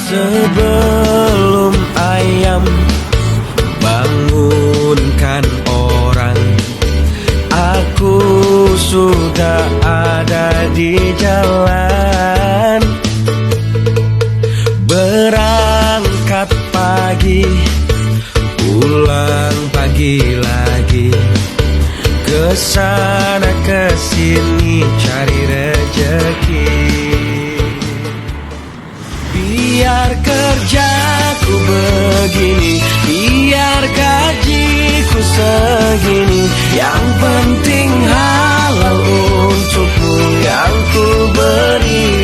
Sebelum ayam bangunkan orang, aku sudah ada di jalan. Berangkat pagi, pulang pagi lagi, kesana kesini cari rezeki. Biar kerjaku begini, biar gajiku segini, yang penting halal untukmu yang ku beri.